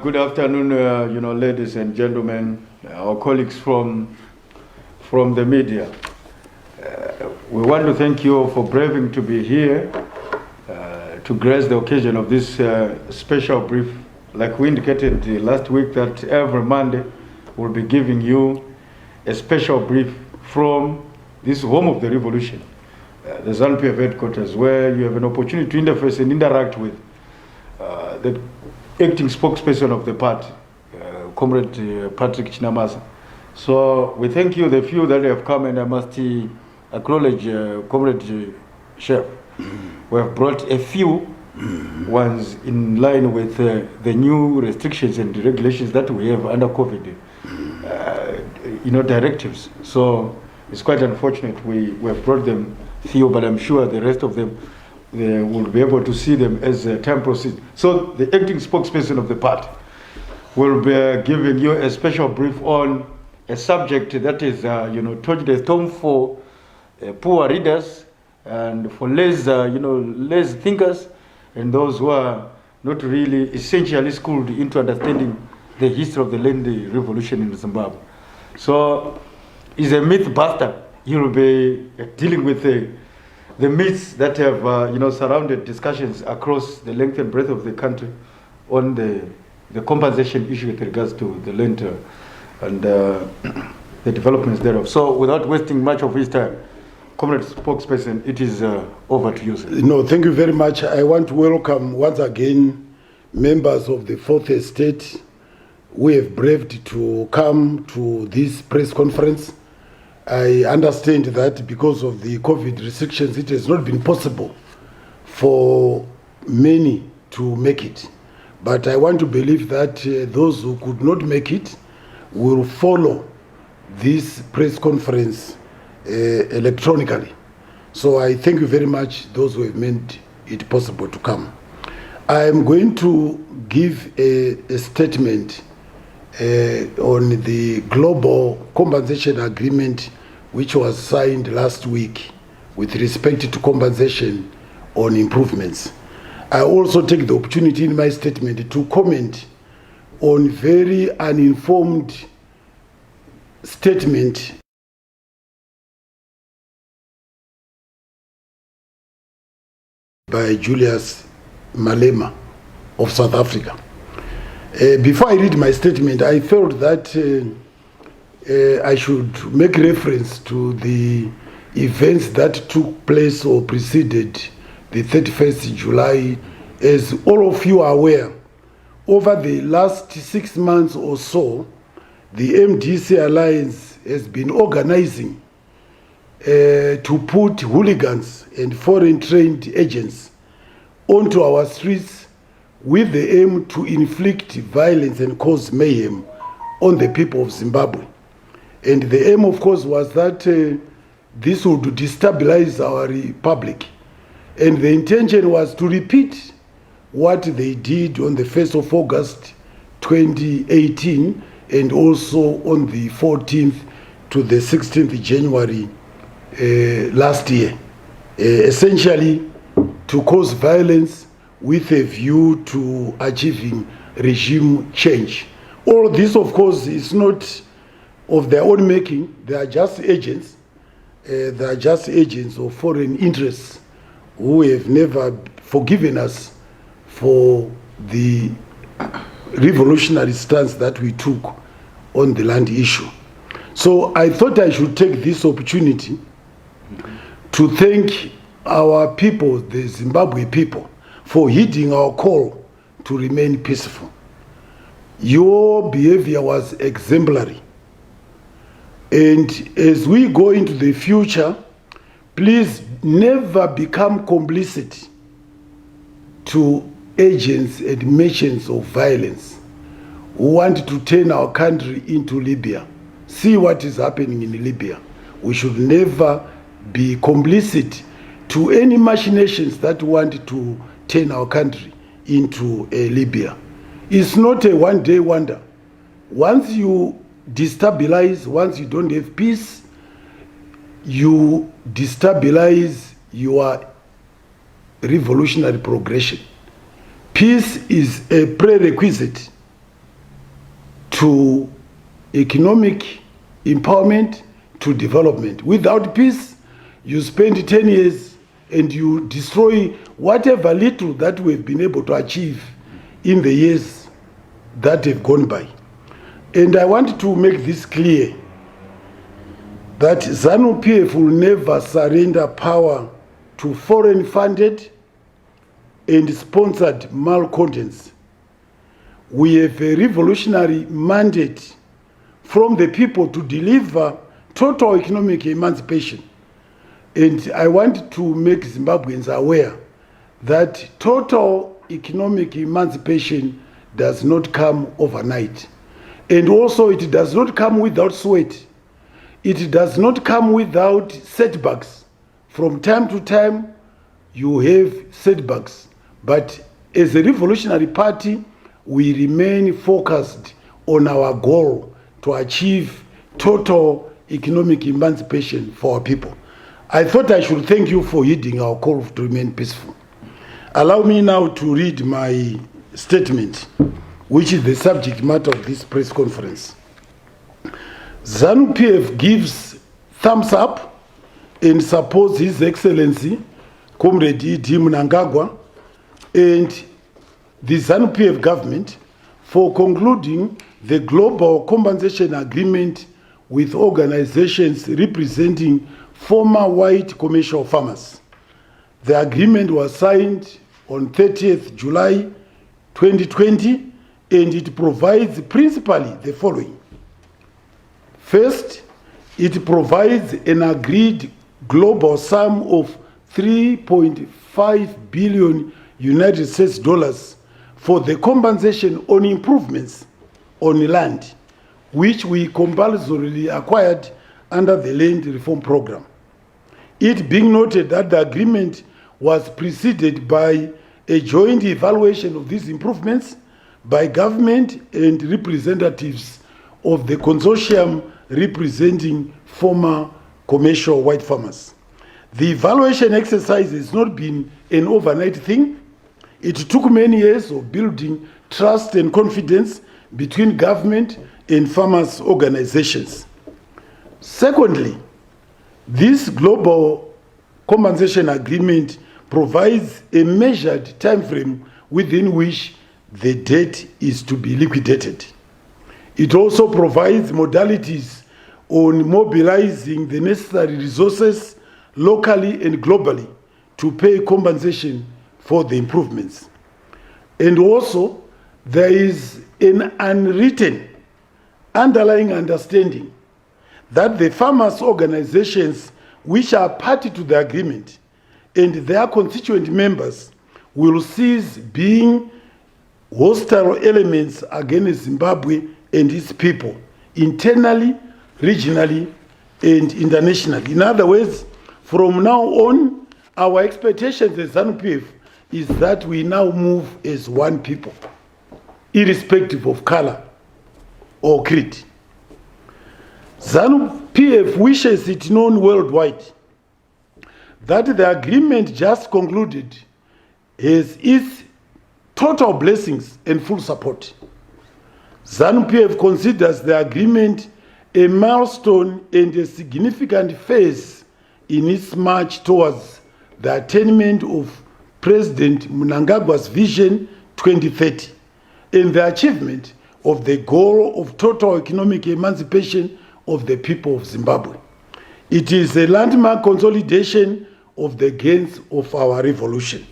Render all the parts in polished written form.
Good afternoon, ladies and gentlemen, our colleagues from the media. We want to thank you all for braving to be here to grace the occasion of this special brief. Like we indicated last week, that every Monday we'll be giving you a special brief from this home of the revolution, the Zanu-PF headquarters, where you have an opportunity to interface and interact with the acting spokesperson of the party, Comrade Patrick Chinamaza. So we thank you, the few that have come, and I must acknowledge Comrade Chef. We have brought a few ones in line with the new restrictions and regulations that we have under COVID, directives. So it's quite unfortunate we have brought them few, but I'm sure the rest of them will be able to see them as time proceeds. So the acting spokesperson of the party will be giving you a special brief on a subject that is, touched the tone for poor readers and for less thinkers and those who are not really essentially schooled into understanding the history of the land revolution in Zimbabwe. So it's a myth buster. You'll be dealing with the myths that have surrounded discussions across the length and breadth of the country on the compensation issue with regards to the land and the developments thereof. So without wasting much of his time, Comrade Spokesperson, it is over to you, sir. No, thank you very much. I want to welcome once again members of the Fourth Estate who have braved to come to this press conference. I understand that because of the COVID restrictions, it has not been possible for many to make it. But I want to believe that those who could not make it will follow this press conference electronically. So I thank you very much, those who have made it possible to come. I am going to give a statement on the global compensation agreement which was signed last week with respect to compensation on improvements. I also take the opportunity in my statement to comment on very uninformed statement by Julius Malema of South Africa. Before I read my statement, I felt that I should make reference to the events that took place or preceded the 31st July. As all of you are aware, over the last 6 months or so, the MDC Alliance has been organizing to put hooligans and foreign trained agents onto our streets with the aim to inflict violence and cause mayhem on the people of Zimbabwe. And the aim, of course, was that this would destabilize our republic. And the intention was to repeat what they did on the 1st of August 2018 and also on the 14th to the 16th January last year. Essentially to cause violence with a view to achieving regime change. All this, of course, is not of their own making. They are just agents. They are just agents of foreign interests who have never forgiven us for the revolutionary stance that we took on the land issue. So I thought I should take this opportunity to thank our people, the Zimbabwe people, for heeding our call to remain peaceful. Your behavior was exemplary. And as we go into the future, please never become complicit to agents and merchants of violence who want to turn our country into Libya. See what is happening in Libya. We should never be complicit to any machinations that want to turn our country into a Libya. It's not a one-day wonder. Once you destabilize, once you don't have peace, you destabilize your revolutionary progression. Peace is a prerequisite to economic empowerment to development. Without peace, you spend 10 years and you destroy whatever little that we've been able to achieve in the years that have gone by. And I want to make this clear that Zanu-PF will never surrender power to foreign-funded and sponsored malcontents. We have a revolutionary mandate from the people to deliver total economic emancipation. And I want to make Zimbabweans aware that total economic emancipation does not come overnight. And also it does not come without sweat. It does not come without setbacks. From time to time, you have setbacks. But as a revolutionary party, we remain focused on our goal to achieve total economic emancipation for our people. I thought I should thank you for heeding our call to remain peaceful. Allow me now to read my statement, which is the subject matter of this press conference. Zanu-PF gives thumbs up and supports His Excellency, Comrade E.D. Mnangagwa, and the Zanu-PF government for concluding the Global Compensation Agreement with organizations representing former white commercial farmers. The agreement was signed on 30th July 2020, and it provides principally the following. First, it provides an agreed global sum of 3.5 billion United States dollars for the compensation on improvements on land, which we compulsorily acquired under the Land Reform Program. It being noted that the agreement was preceded by a joint evaluation of these improvements by government and representatives of the consortium representing former commercial white farmers. The evaluation exercise has not been an overnight thing. It took many years of building trust and confidence between government and farmers' organizations. Secondly, this global compensation agreement provides a measured time frame within which the debt is to be liquidated. It also provides modalities on mobilizing the necessary resources locally and globally to pay compensation for the improvements. And also, there is an unwritten underlying understanding that the farmers' organizations which are party to the agreement and their constituent members will cease being hostile elements against Zimbabwe and its people, internally, regionally, and internationally. In other words, from now on, our expectations as Zanu-PF is that we now move as one people, irrespective of color or creed. Zanu-PF wishes it known worldwide that the agreement just concluded has its total blessings and full support. Zanu-PF considers the agreement a milestone and a significant phase in its march towards the attainment of President Mnangagwa's Vision 2030 and the achievement of the goal of total economic emancipation of the people of Zimbabwe. It is a landmark consolidation of the gains of our revolution.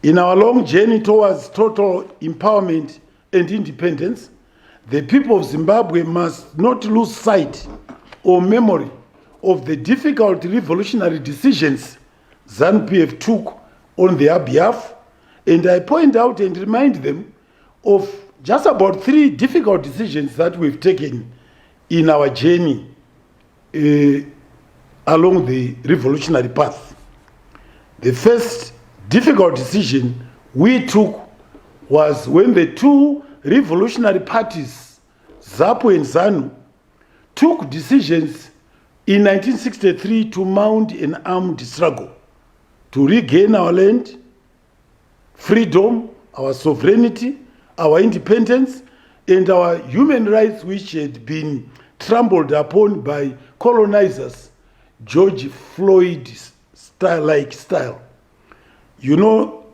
In our long journey towards total empowerment and independence, the people of Zimbabwe must not lose sight or memory of the difficult revolutionary decisions Zanu-PF took on their behalf, and I point out and remind them of just about 3 difficult decisions that we've taken in our journey along the revolutionary path. The first difficult decision we took was when the 2 revolutionary parties, ZAPU and ZANU, took decisions in 1963 to mount an armed struggle to regain our land, freedom, our sovereignty, our independence, and our human rights, which had been trampled upon by colonizers, George Floyd style. You know,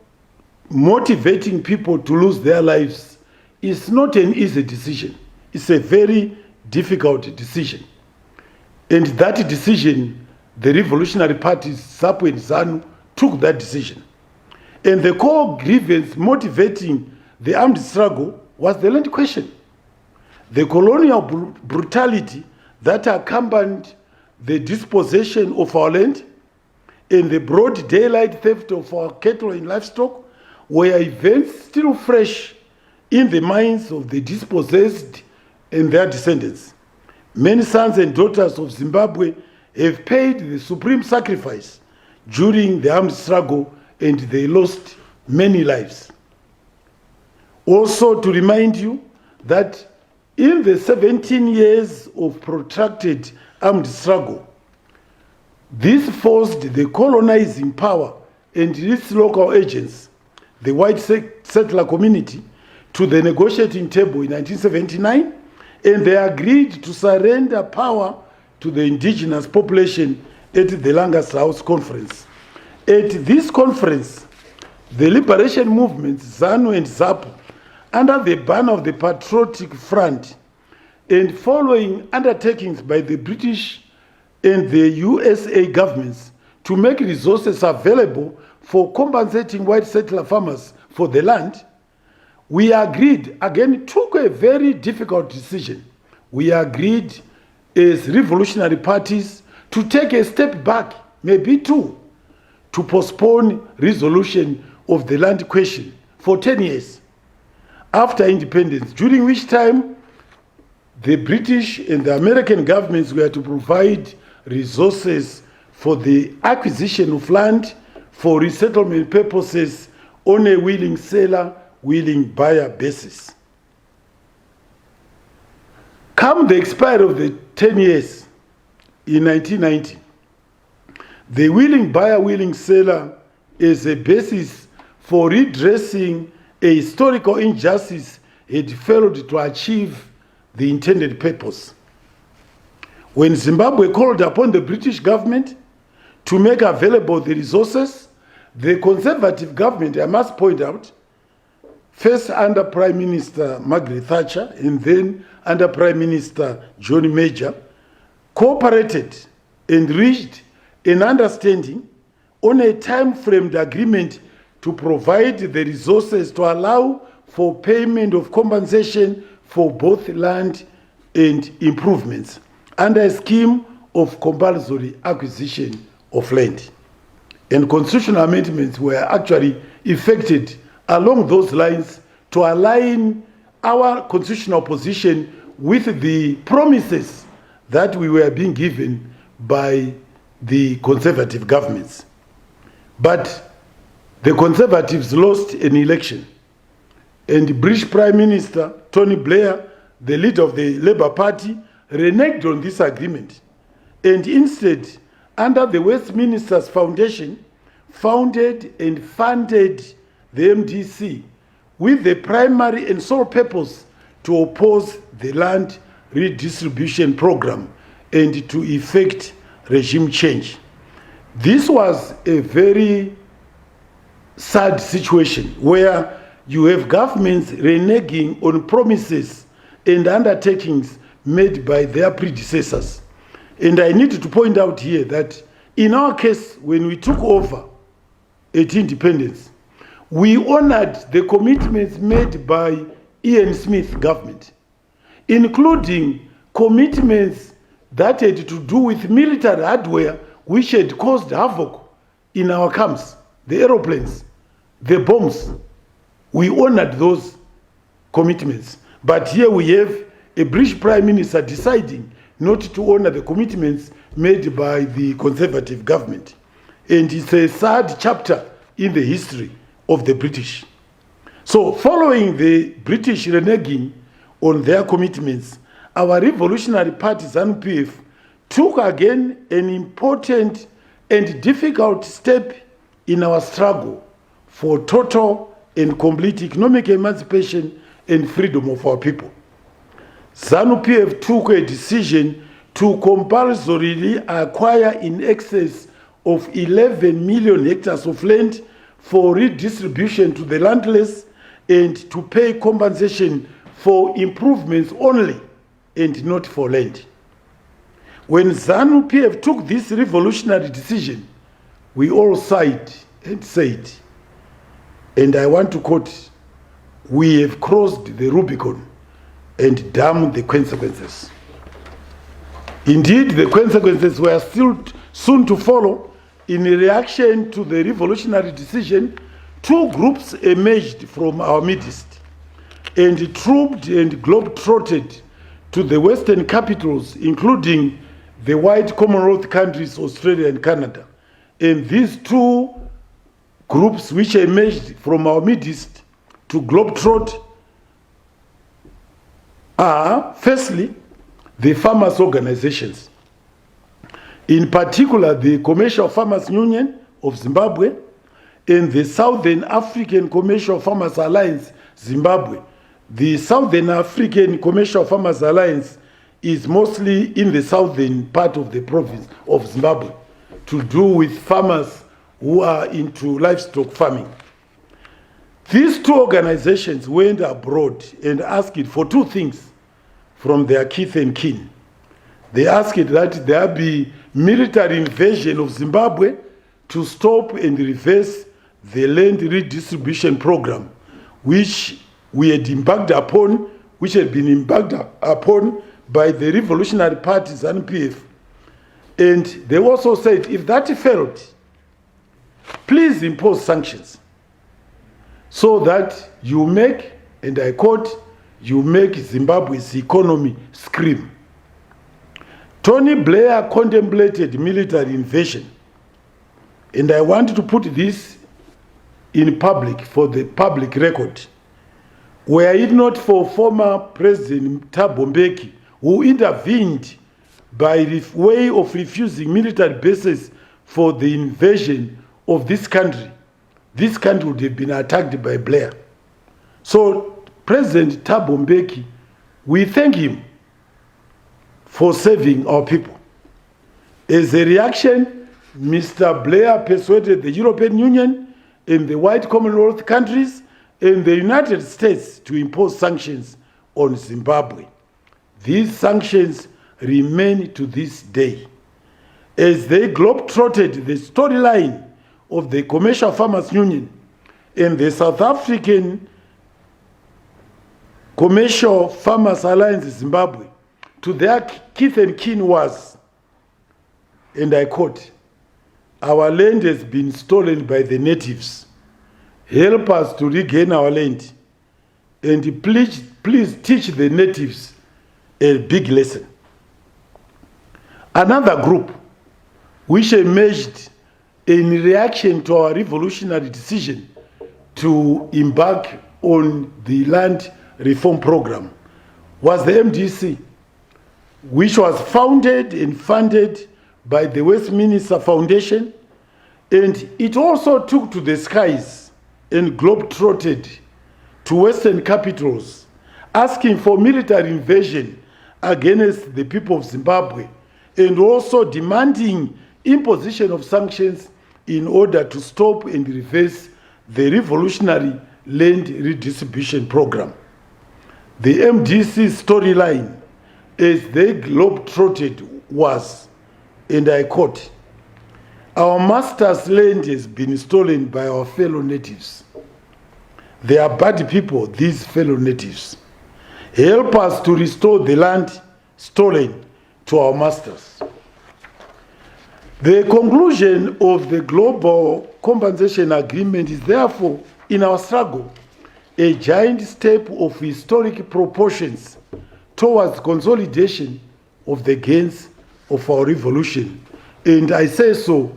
motivating people to lose their lives is not an easy decision. It's a very difficult decision. And that decision, the revolutionary parties, ZAPU and ZANU, took that decision. And the core grievance motivating the armed struggle was the land question. The colonial brutality that accompanied the dispossession of our land and the broad daylight theft of our cattle and livestock were events still fresh in the minds of the dispossessed and their descendants. Many sons and daughters of Zimbabwe have paid the supreme sacrifice during the armed struggle, and they lost many lives. Also, to remind you that in the 17 years of protracted armed struggle, this forced the colonizing power and its local agents, the white settler community, to the negotiating table in 1979, and they agreed to surrender power to the indigenous population at the Lancaster House Conference. At this conference, the liberation movements, ZANU and ZAPU, under the banner of the Patriotic Front, and following undertakings by the British and the USA governments to make resources available for compensating white settler farmers for the land, we agreed, again, took a very difficult decision. We agreed as revolutionary parties to take a step back, maybe two, to postpone resolution of the land question for 10 years after independence, during which time the British and the American governments were to provide resources for the acquisition of land for resettlement purposes on a willing seller, willing buyer basis. Come the expiry of the 10 years in 1990, the willing buyer, willing seller is a basis for redressing a historical injustice had failed to achieve the intended purpose. When Zimbabwe called upon the British government to make available the resources, the conservative government, I must point out, first under Prime Minister Margaret Thatcher and then under Prime Minister John Major, cooperated and reached an understanding on a time-framed agreement to provide the resources to allow for payment of compensation for both land and improvements under a scheme of compulsory acquisition of land. And constitutional amendments were actually effected along those lines to align our constitutional position with the promises that we were being given by the conservative governments. But the conservatives lost an election, and British Prime Minister Tony Blair, the leader of the Labour Party, reneged on this agreement, and instead, under the Westminster's Foundation, founded and funded the MDC with the primary and sole purpose to oppose the land redistribution program and to effect regime change. This was a very sad situation where you have governments reneging on promises and undertakings made by their predecessors. And I need to point out here that in our case, when we took over at independence, we honored the commitments made by Ian Smith government, including commitments that had to do with military hardware which had caused havoc in our camps, the aeroplanes, the bombs. We honored those commitments. But here we have a British Prime Minister deciding not to honor the commitments made by the conservative government. And it's a sad chapter in the history of the British. So following the British reneging on their commitments, our revolutionary party, Zanu-PF, took again an important and difficult step in our struggle for total and complete economic emancipation and freedom of our people. Zanu-PF took a decision to compulsorily acquire in excess of 11 million hectares of land for redistribution to the landless and to pay compensation for improvements only and not for land. When Zanu-PF took this revolutionary decision, we all sighed and said, and I want to quote, "We have crossed the Rubicon and damn the consequences." Indeed, the consequences were still soon to follow. In reaction to the revolutionary decision, two groups emerged from our midst and trooped and globe-trotted to the Western capitals, including the white Commonwealth countries, Australia and Canada. And these two groups which emerged from our midst to globetrot are, firstly, the farmers' organizations, in particular the Commercial Farmers Union of Zimbabwe and the Southern African Commercial Farmers Alliance, Zimbabwe. The Southern African Commercial Farmers Alliance is mostly in the southern part of the province of Zimbabwe, to do with farmers who are into livestock farming. These two organizations went abroad and asked for two things from their kith and kin. They asked that there be military invasion of Zimbabwe to stop and reverse the land redistribution program, which we had embarked upon, which had been embarked upon by the Revolutionary Party, Zanu-PF. And they also said, if that failed, please impose sanctions so that you make, and I quote, you make Zimbabwe's economy scream. Tony Blair contemplated military invasion, and I want to put this in public for the public record. Were it not for former President Mbeki, who intervened by way of refusing military bases for the invasion of this country would have been attacked by Blair. So President Thabo Mbeki, we thank him for saving our people. As a reaction, Mr. Blair persuaded the European Union and the white Commonwealth countries and the United States to impose sanctions on Zimbabwe. These sanctions remain to this day. As they globe-trotted the storyline of the Commercial Farmers Union and the South African Commercial Farmers Alliance Zimbabwe, to their kith and kin was, and I quote, "Our land has been stolen by the natives. Help us to regain our land, and please teach the natives a big lesson." Another group which emerged in reaction to our revolutionary decision to embark on the land reform program was the MDC, which was founded and funded by the Westminster Foundation, and it also took to the skies and globe-trotted to Western capitals, asking for military invasion against the people of Zimbabwe, and also demanding imposition of sanctions in order to stop and reverse the revolutionary land redistribution program. The MDC storyline, as they globe-trotted, was, and I quote, "Our master's land has been stolen by our fellow natives. They are bad people, these fellow natives. Help us to restore the land stolen to our masters." The conclusion of the Global Compensation Agreement is therefore, in our struggle, a giant step of historic proportions towards consolidation of the gains of our revolution. And I say so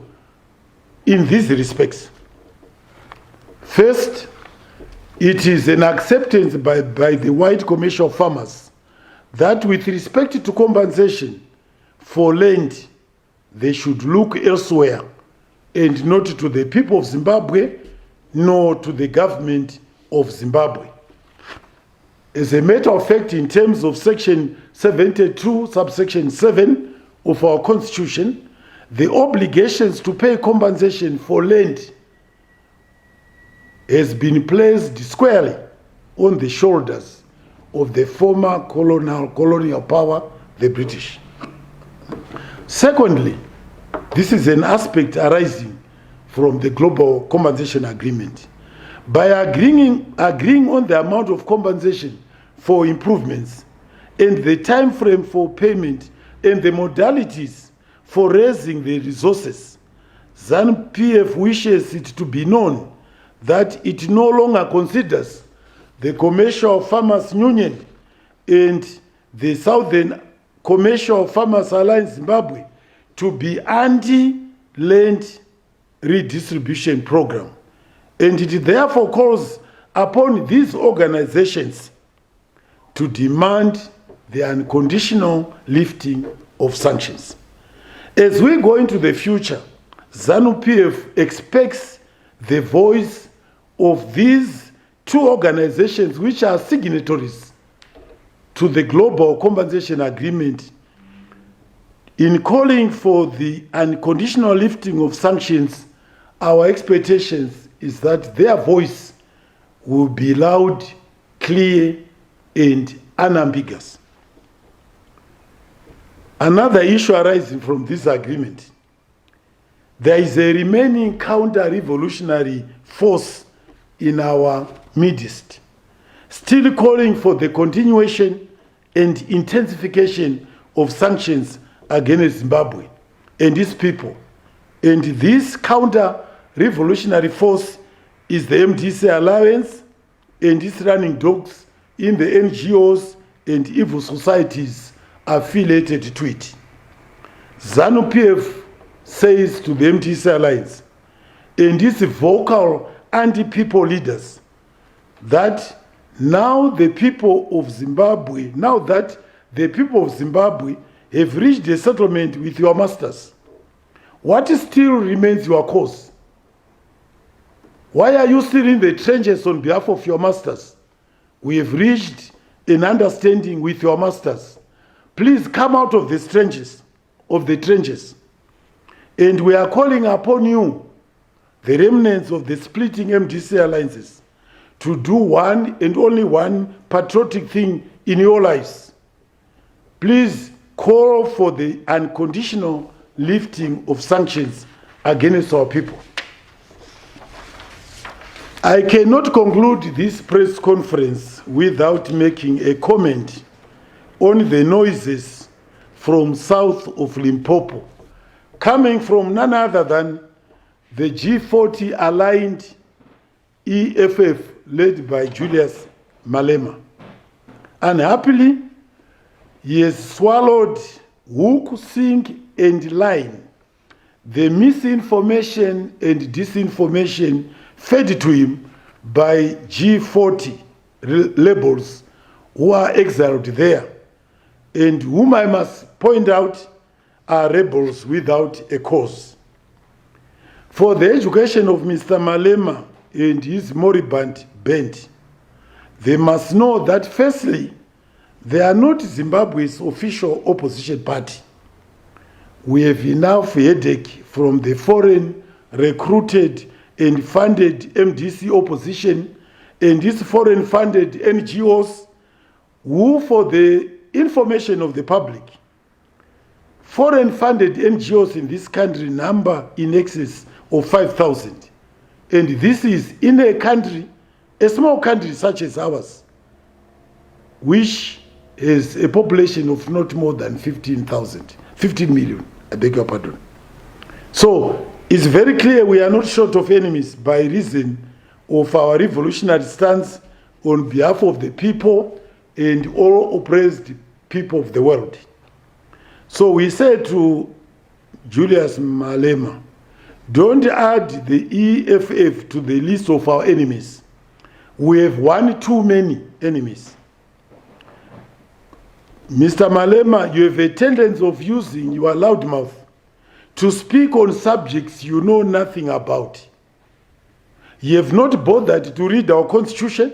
in these respects. First, it is an acceptance by the white commercial farmers that with respect to compensation for land, they should look elsewhere and not to the people of Zimbabwe, nor to the government of Zimbabwe. As a matter of fact, in terms of Section 72, subsection 7 of our Constitution, the obligations to pay compensation for land has been placed squarely on the shoulders of the former colonial power, the British. Secondly, this is an aspect arising from the Global Compensation Agreement. By agreeing on the amount of compensation for improvements and the time frame for payment and the modalities for raising the resources, Zanu-PF wishes it to be known that it no longer considers the Commercial Farmers Union and the Southern Commercial Farmers Alliance Zimbabwe to be anti-land redistribution program, and it therefore calls upon these organizations to demand the unconditional lifting of sanctions. As we go into the future, Zanu-PF expects the voice of these two organizations, which are signatories to the Global Compensation Agreement, in calling for the unconditional lifting of sanctions. Our expectations is that their voice will be loud, clear, and unambiguous. Another issue arising from this agreement, there is a remaining counter-revolutionary force in our midst, still calling for the continuation and intensification of sanctions against Zimbabwe and its people. And this counter-revolutionary force is the MDC Alliance and its running dogs in the NGOs and evil societies affiliated to it. Zanu-PF says to the MDC Alliance and its vocal anti-people leaders that now that the people of Zimbabwe have reached a settlement with your masters, what still remains your cause? Why are you still in the trenches on behalf of your masters? We have reached an understanding with your masters. Please come out of the trenches, And we are calling upon you, the remnants of the splitting MDC alliances, to do one and only one patriotic thing in your lives. Please call for the unconditional lifting of sanctions against our people. I cannot conclude this press conference without making a comment on the noises from south of Limpopo, coming from none other than the G40 aligned EFF led by Julius Malema. Unhappily, he has swallowed hook, sink, and line the misinformation and disinformation fed to him by G40 labels who are exiled there, and whom I must point out are rebels without a cause. For the education of Mr. Malema and his moribund band, they must know that firstly, they are not Zimbabwe's official opposition party. We have enough headache from the foreign recruited and funded MDC opposition and these foreign funded NGOs who, for the information of the public, foreign funded NGOs in this country number in excess of 5,000. And this is in a country, a small country such as ours, which has a population of not more than 15 million, I beg your pardon. So it's very clear we are not short of enemies by reason of our revolutionary stance on behalf of the people and all oppressed people of the world. So we said to Julius Malema, don't add the EFF to the list of our enemies. We have one too many enemies. Mr. Malema, you have a tendency of using your loud mouth to speak on subjects you know nothing about. You have not bothered to read our constitution.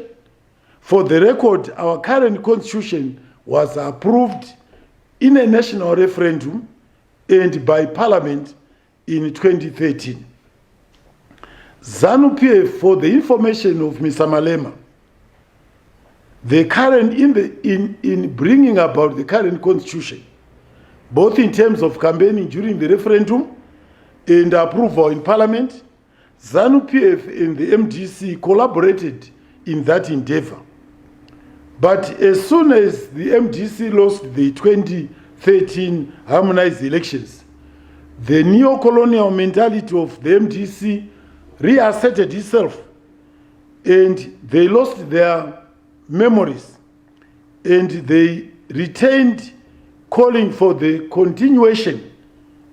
For the record, our current constitution was approved in a national referendum and by Parliament in 2013. Zanu-PF, for the information of Mr. Malema, the current in bringing about the current constitution, both in terms of campaigning during the referendum and approval in Parliament, Zanu-PF and the MDC collaborated in that endeavor. But as soon as the MDC lost the 2013 harmonized elections, the neo-colonial mentality of the MDC reasserted itself, and they lost their memories, and they retained calling for the continuation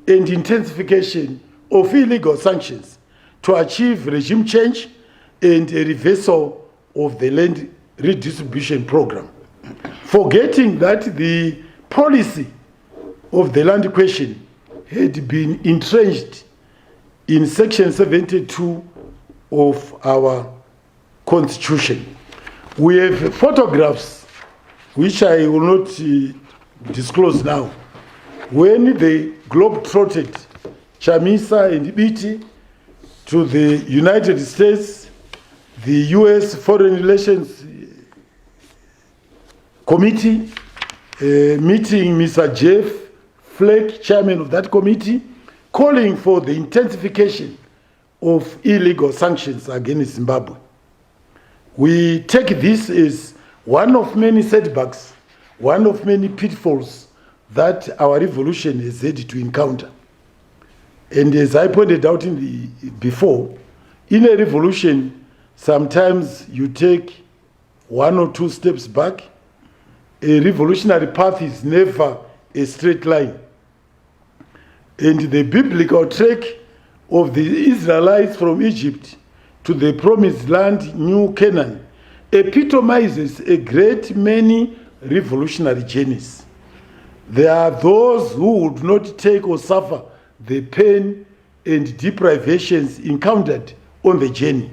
and intensification of illegal sanctions to achieve regime change and a reversal of the land redistribution program, forgetting that the policy of the land question had been entrenched in Section 72 of our Constitution. We have photographs, which I will not disclose now, when they globe-trotted Chamisa and Mbeki to the United States, the U.S. Foreign Relations Committee, meeting Mr. Jeff Flake, chairman of that committee, calling for the intensification of illegal sanctions against Zimbabwe. We take this as one of many setbacks, one of many pitfalls that our revolution has had to encounter. And as I pointed out before, in a revolution, sometimes you take one or two steps back. A revolutionary path is never a straight line. And the biblical trek of the Israelites from Egypt to the promised land, New Canaan, epitomizes a great many revolutionary journeys. There are those who would not take or suffer the pain and deprivations encountered on the journey,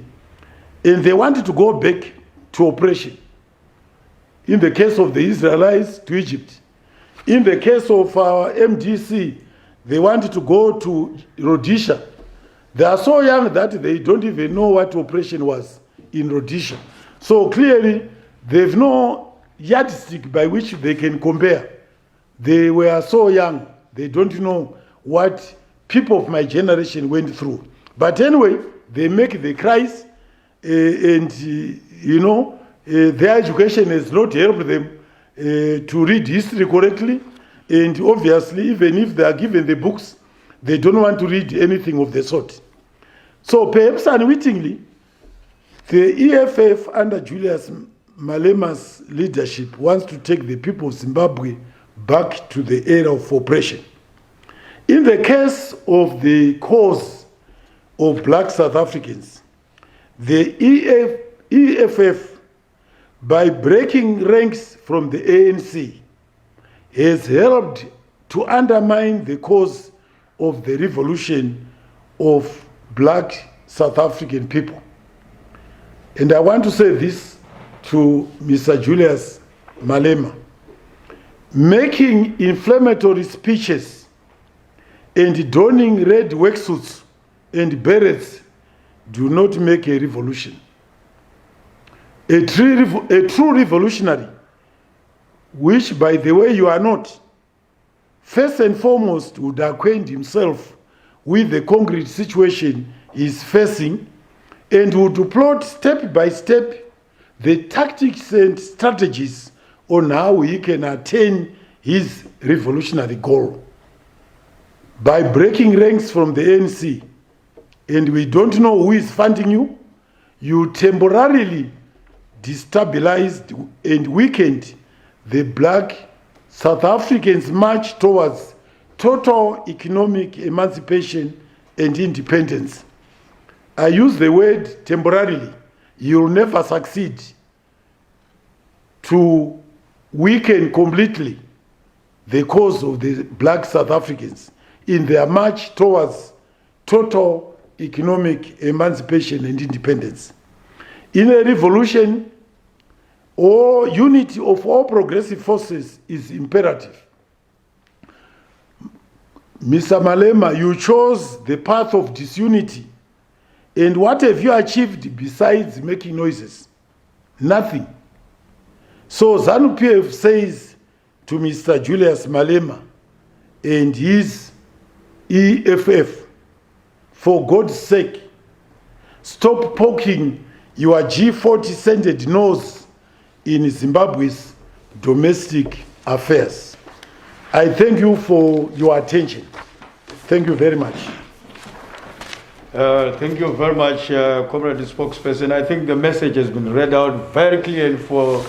and they wanted to go back to oppression. In the case of the Israelites, to Egypt. In the case of our MDC, they wanted to go to Rhodesia. They are so young that they don't even know what oppression was in Rhodesia. So clearly, they have no yardstick by which they can compare. They were so young, they don't know what people of my generation went through. But anyway, they make the cries, and their education has not helped them to read history correctly. And obviously, even if they are given the books, they don't want to read anything of the sort. So perhaps unwittingly, the EFF under Julius Malema's leadership wants to take the people of Zimbabwe back to the era of oppression. In the case of the cause of black South Africans, the EFF, by breaking ranks from the ANC, has helped to undermine the cause of the revolution of black South African people. And I want to say this to Mr. Julius Malema. Making inflammatory speeches and donning red worksuits and berets do not make a revolution. A true revolutionary, which, by the way, you are not, first and foremost would acquaint himself with the concrete situation he is facing and would plot step by step the tactics and strategies on how he can attain his revolutionary goal. By breaking ranks from the ANC, and we don't know who is funding you, you temporarily destabilized and weakened the black South Africans' march towards total economic emancipation and independence. I use the word temporarily. You'll never succeed to weaken completely the cause of the black South Africans in their march towards total economic emancipation and independence. In a revolution, or unity of all progressive forces is imperative. Mr. Malema, you chose the path of disunity. And what have you achieved besides making noises? Nothing. So Zanu-PF says to Mr. Julius Malema and his EFF, for God's sake, stop poking your G40-scented nose in Zimbabwe's domestic affairs. I thank you for your attention. Thank you very much. Thank you very much, Comrade Spokesperson. I think the message has been read out very clearly for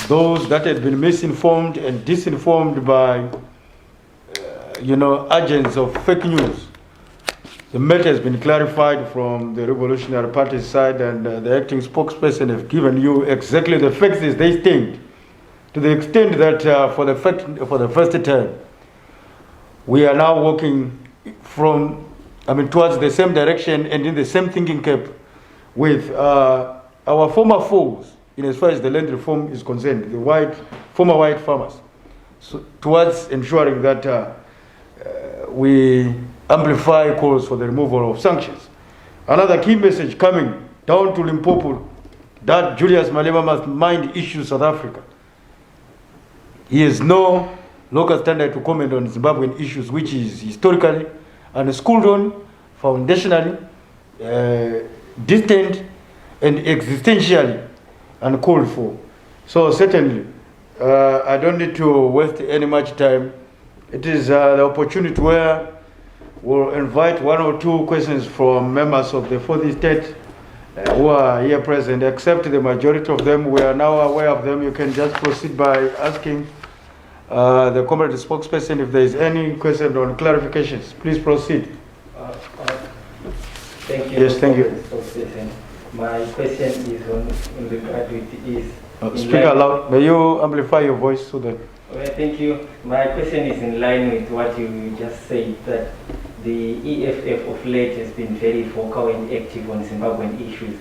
those that had been misinformed and disinformed by, agents of fake news. The matter has been clarified from the Revolutionary Party side, and the acting spokesperson have given you exactly the facts as they stand, to the extent that for the first time, we are now walking towards the same direction and in the same thinking cap with our former foes, in as far as the land reform is concerned, the former white farmers, so towards ensuring that we amplify calls for the removal of sanctions. Another key message coming down to Limpopo, that Julius Malema must mind issue South Africa. He has no local standard to comment on Zimbabwean issues, which is historically unschooled on, foundationally, distant, and existentially uncalled for. So certainly, I don't need to waste any much time. It is the opportunity where we'll invite one or two questions from members of the fourth estate who are here present. Except the majority of them, we are now aware of them. You can just proceed by asking the comrade spokesperson if there is any question on clarifications. Please proceed. Thank you. Yes, thank you. Spokesperson. My question is in regard with speak aloud. May you amplify your voice so that. Well, thank you. My question is in line with what you just said, that the EFF of late has been very vocal and active on Zimbabwean issues.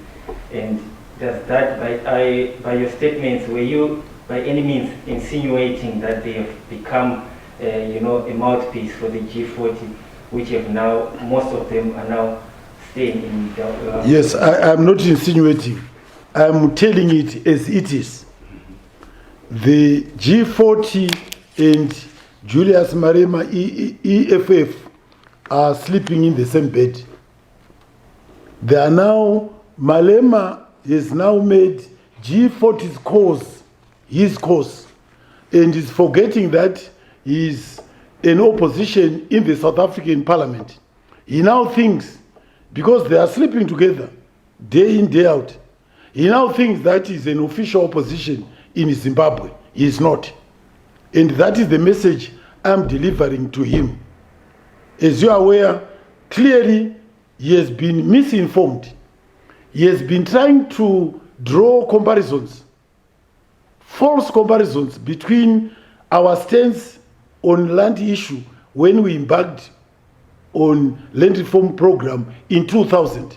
And does that, by your statements, were you by any means insinuating that they have become, a mouthpiece for the G40, which have now, most of them are now staying in the... Yes, I'm not insinuating. I'm telling it as it is. The G40 and Julius Malema EFF are sleeping in the same bed. They are now, Malema has now made G40's cause his cause, and is forgetting that he is an opposition in the South African parliament. He now thinks, because they are sleeping together day in, day out, he now thinks that is an official opposition in Zimbabwe. He is not. And that is the message I'm delivering to him. As you are aware, clearly he has been misinformed. He has been trying to draw comparisons, false comparisons between our stance on land issue when we embarked on land reform program in 2000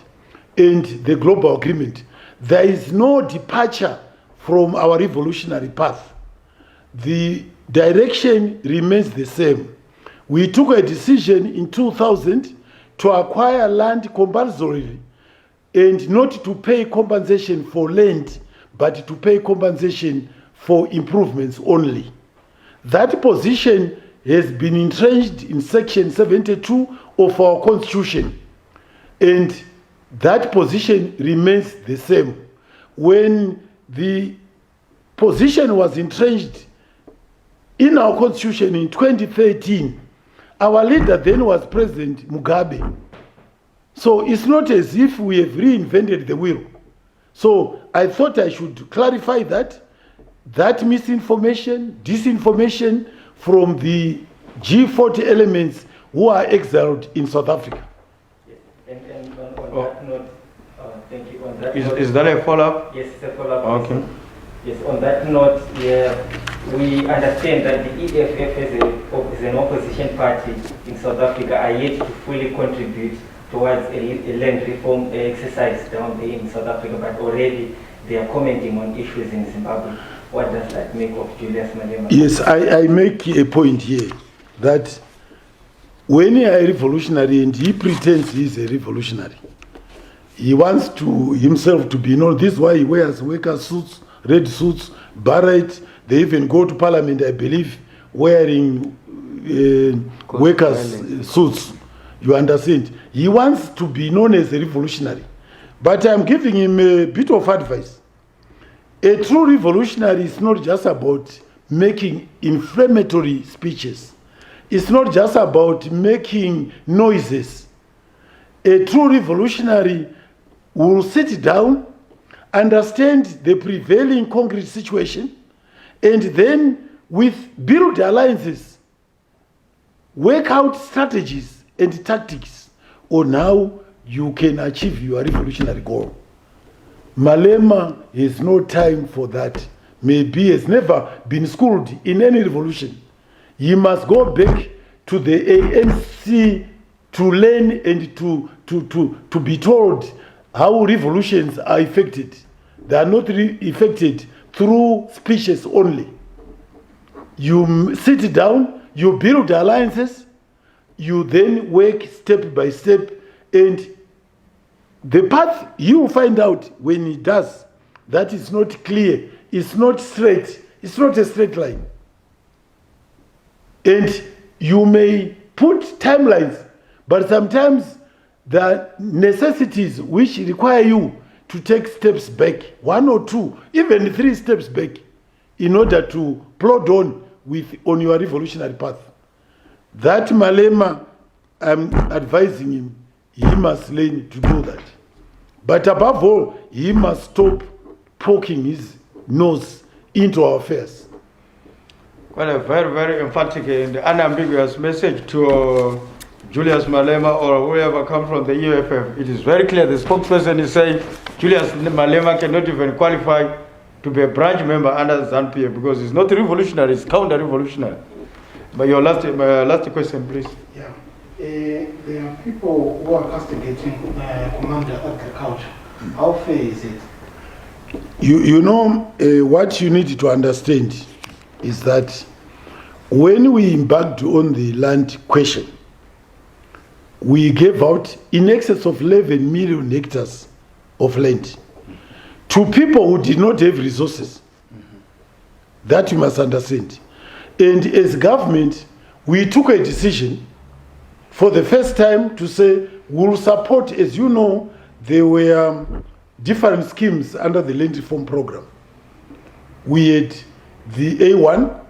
and the global agreement. There is no departure from our revolutionary path. The direction remains the same. We took a decision in 2000 to acquire land compulsorily and not to pay compensation for land, but to pay compensation for improvements only. That position has been entrenched in Section 72 of our Constitution, and that position remains the same. When the position was entrenched in our Constitution in 2013, our leader then was President Mugabe. So it's not as if we have reinvented the wheel. So I thought I should clarify that misinformation, disinformation from the G40 elements who are exiled in South Africa. Yes. And on that note, thank you. On that Is that a follow-up? Yes, it's a follow-up. Okay. Yes, on that note, we understand that the EFF as an opposition party in South Africa are yet to fully contribute towards a land reform exercise down there in South Africa, but already they are commenting on issues in Zimbabwe. What does that make of Julius Malema? Yes, I make a point here that when he is a revolutionary and he pretends he is a revolutionary, he wants to himself to be known. This is why he wears worker suits, red suits, beret. They even go to parliament, I believe, wearing workers' suits. You understand? He wants to be known as a revolutionary. But I'm giving him a bit of advice. A true revolutionary is not just about making inflammatory speeches. It's not just about making noises. A true revolutionary will sit down, understand the prevailing concrete situation, and then build alliances, work out strategies and tactics on how you can achieve your revolutionary goal. Malema has no time for that. Maybe has never been schooled in any revolution. He must go back to the ANC to learn and to be told how revolutions are effected. They are not effected through speeches only. You sit down, you build alliances, you then work step by step, and the path you will find out when he does that is not clear, it's not straight, it's not a straight line. And you may put timelines, but sometimes there are necessities which require you to take steps back, 1 or 2, even 3 steps back, in order to plod on your revolutionary path. That Malema, I'm advising him, he must learn to do that. But above all, he must stop poking his nose into our affairs. Well, a very, very emphatic and unambiguous message to Julius Malema or whoever comes from the EFF. It is very clear the spokesperson is saying Julius Malema cannot even qualify to be a branch member under Zanu-PF because it's not revolutionary, it's counter-revolutionary. But your last question, please. Yeah. There are people who are castigating Commander Agriculture. How fair is it? You know, what you need to understand is that when we embarked on the land question, we gave out in excess of 11 million hectares of land to people who did not have resources. That you must understand. And as government, we took a decision for the first time to say we'll support, as you know, there were different schemes under the land reform program. We had the A1,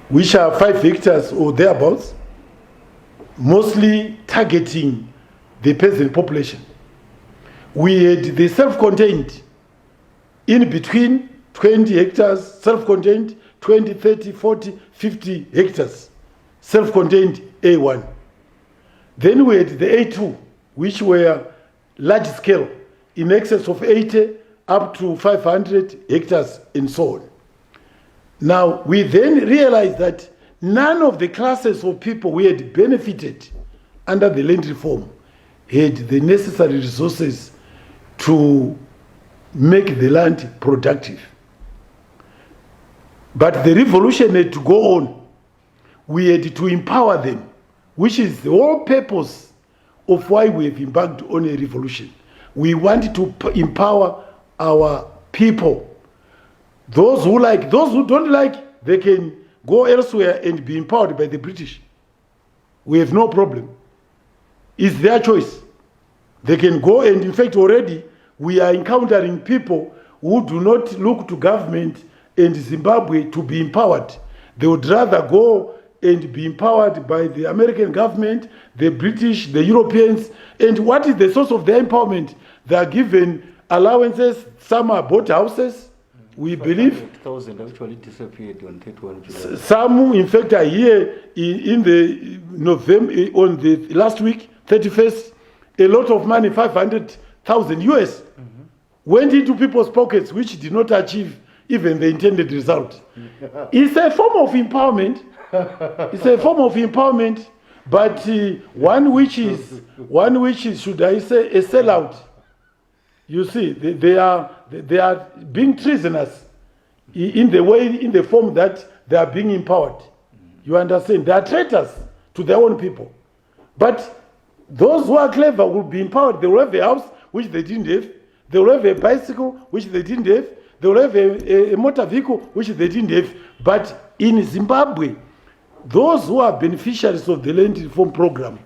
which are 5 hectares or thereabouts, mostly targeting the peasant population. We had the self-contained, in between 20 hectares, self-contained, 20, 30, 40, 50 hectares, self-contained A1. Then we had the A2, which were large scale, in excess of 80 up to 500 hectares and so on. Now, we then realized that none of the classes of people we had benefited under the land reform had the necessary resources to make the land productive. But the revolution had to go on. We had to empower them, which is the whole purpose of why we have embarked on a revolution. We want to empower our people. Those who like, those who don't like, they can go elsewhere and be empowered by the British. We have no problem. It's their choice. They can go, and in fact already we are encountering people who do not look to government and Zimbabwe to be empowered. They would rather go and be empowered by the American government, the British, the Europeans. And what is the source of their empowerment? They are given allowances, some are bought houses. We believe 100,000 actually disappeared on 31 July. Some, in fact, are here in the November, on the last week, 31st, a lot of money, 500,000 US, went into people's pockets, which did not achieve even the intended result. It's a form of empowerment. It's a form of empowerment, but one which is, should I say, a sellout. You see, they are being treasonous in the form that they are being empowered. You understand? They are traitors to their own people. But those who are clever will be empowered. They will have a house which they didn't have. They will have a bicycle which they didn't have. They will have a motor vehicle which they didn't have. But in Zimbabwe, those who are beneficiaries of the land reform program,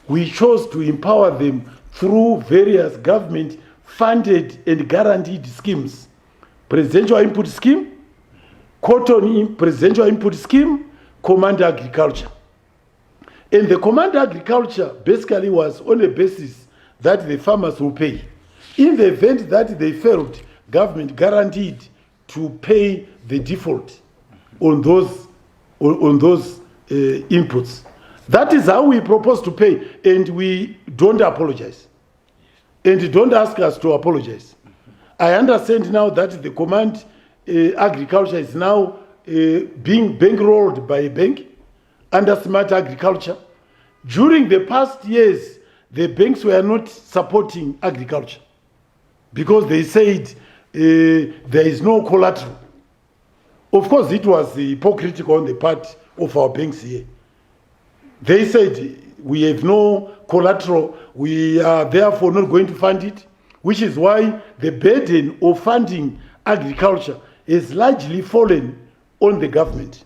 we chose to empower them through various government-funded and guaranteed schemes. Presidential Input Scheme, Cotton Presidential Input Scheme, Command Agriculture. And the Command Agriculture basically was on a basis that the farmers will pay. In the event that they failed, government guaranteed to pay the default on those inputs. That is how we propose to pay, and we don't apologize. And don't ask us to apologize. I understand now that the Command Agriculture is now being bankrolled by a bank under Smart Agriculture. During the past years, the banks were not supporting agriculture because they said there is no collateral. Of course, it was hypocritical on the part of our banks here. They said, we have no collateral, we are therefore not going to fund it, which is why the burden of funding agriculture is largely fallen on the government.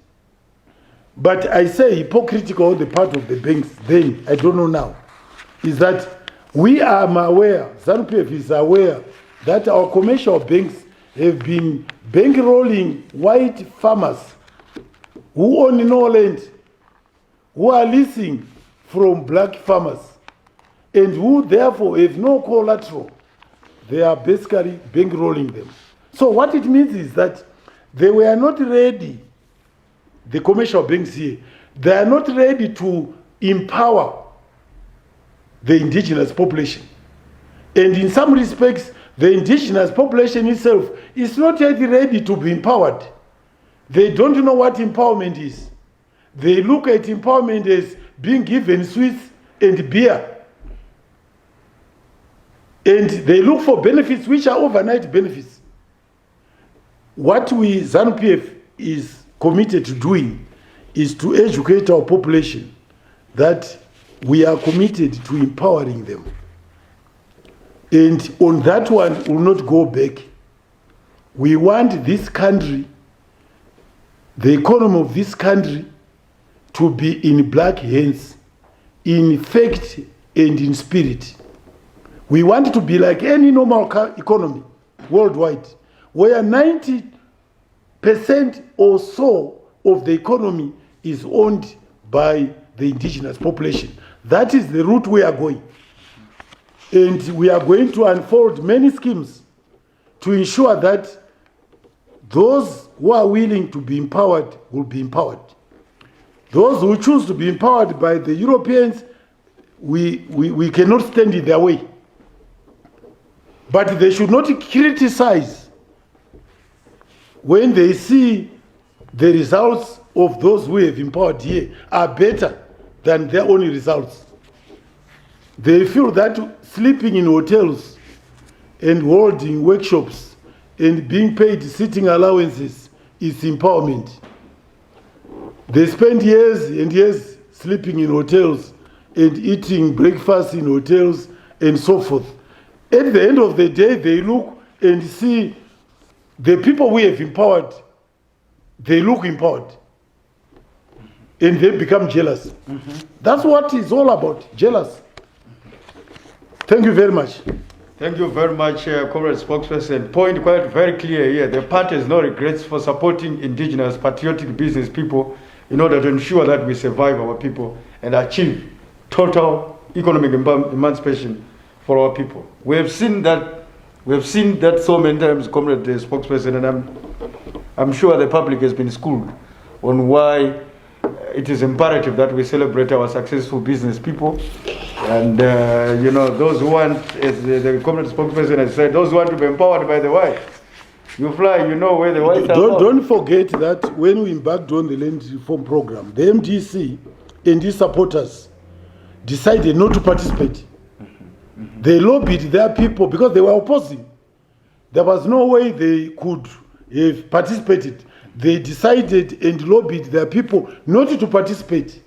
But I say hypocritical on the part of the banks then, I don't know now, is that we are aware, Zanu-PF is aware that our commercial banks have been bankrolling white farmers who own no land, who are leasing from black farmers, and who therefore have no collateral. They are basically bankrolling them. So what it means is that they were not ready, the commercial banks here, they are not ready to empower the indigenous population. And in some respects, the indigenous population itself is not yet ready to be empowered. They don't know what empowerment is. They look at empowerment as being given sweets and beer. And they look for benefits which are overnight benefits. What we, Zanu-PF, is committed to doing is to educate our population that we are committed to empowering them. And on that one, we will not go back. We want this country, the economy of this country, to be in black hands, in fact and in spirit. We want to be like any normal economy worldwide, where 90% or so of the economy is owned by the indigenous population. That is the route we are going. And we are going to unfold many schemes to ensure that those who are willing to be empowered will be empowered. Those who choose to be empowered by the Europeans, we cannot stand in their way. But they should not criticize when they see the results of those who have empowered here are better than their own results. They feel that sleeping in hotels and holding workshops and being paid sitting allowances is empowerment. They spend years and years sleeping in hotels and eating breakfast in hotels and so forth. At the end of the day, they look and see the people we have empowered, they look empowered. And they become jealous. That's what it's all about, jealous. Thank you very much. Thank you very much, Comrade Spokesperson. Point quite very clear here. The party has no regrets for supporting indigenous patriotic business people in order to ensure that we survive our people and achieve total economic emancipation for our people. We have seen that so many times, Comrade Spokesperson, and I'm sure the public has been schooled on why it is imperative that we celebrate our successful business people. And, you know, those who want, as the Comrade Spokesperson has said, those who want to be empowered by the whites, you fly, you know where the whites are. Don't forget that when we embarked on the land reform program, the MDC and its supporters decided not to participate. They lobbied their people because they were opposing. There was no way they could have participated. They decided and lobbied their people not to participate.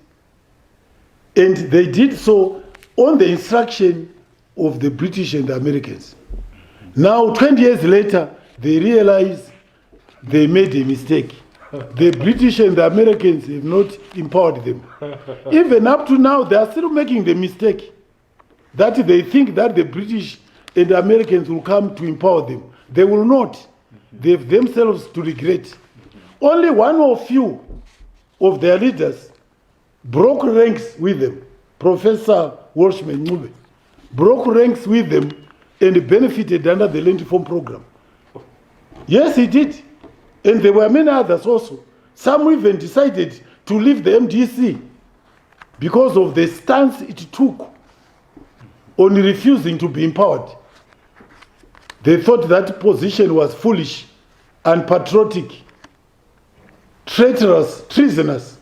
And they did so on the instruction of the British and the Americans. Now, 20 years later, they realize they made a mistake. The British and the Americans have not empowered them. Even up to now, they are still making the mistake that they think that the British and the Americans will come to empower them. They will not. They have themselves to regret. Only one or few of their leaders broke ranks with them. Professor Walshman Mube broke ranks with them and benefited under the Land Reform Program. Yes, he did. And there were many others also. Some even decided to leave the MDC because of the stance it took on refusing to be empowered. They thought that position was foolish, unpatriotic, traitorous, treasonous.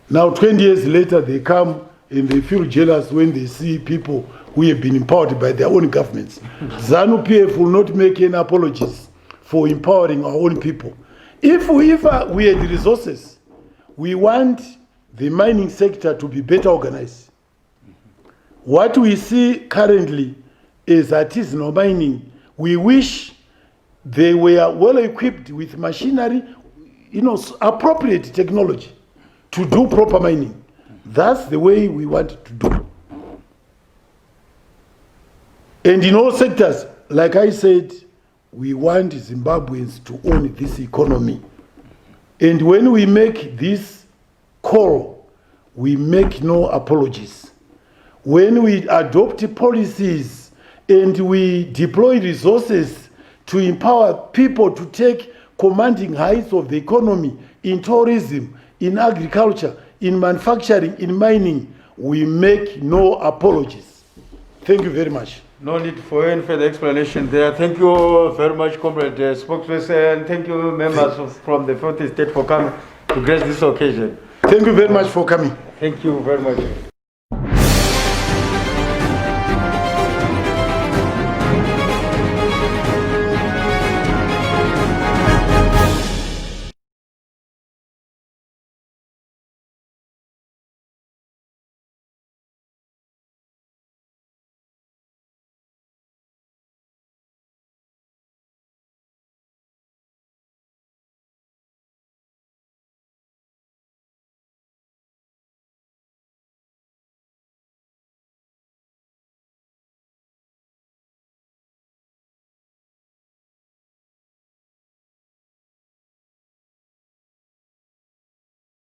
Now, 20 years later, they come and they feel jealous when they see people who have been empowered by their own governments. Zanu-PF will not make any apologies for empowering our own people. If we had the resources, we want the mining sector to be better organized. What we see currently is artisanal mining. We wish they were well equipped with machinery, appropriate technology to do proper mining. That's the way we want to do. And in all sectors, like I said, we want Zimbabweans to own this economy. And when we make this call, we make no apologies. When we adopt policies and we deploy resources to empower people to take commanding heights of the economy in tourism, in agriculture, in manufacturing, in mining, we make no apologies. Thank you very much. No need for any further explanation there. Thank you very much, Comrade Spokesperson. Thank you, members from the 4th Estate, for coming to grace this occasion. Thank you very much for coming. Thank you very much.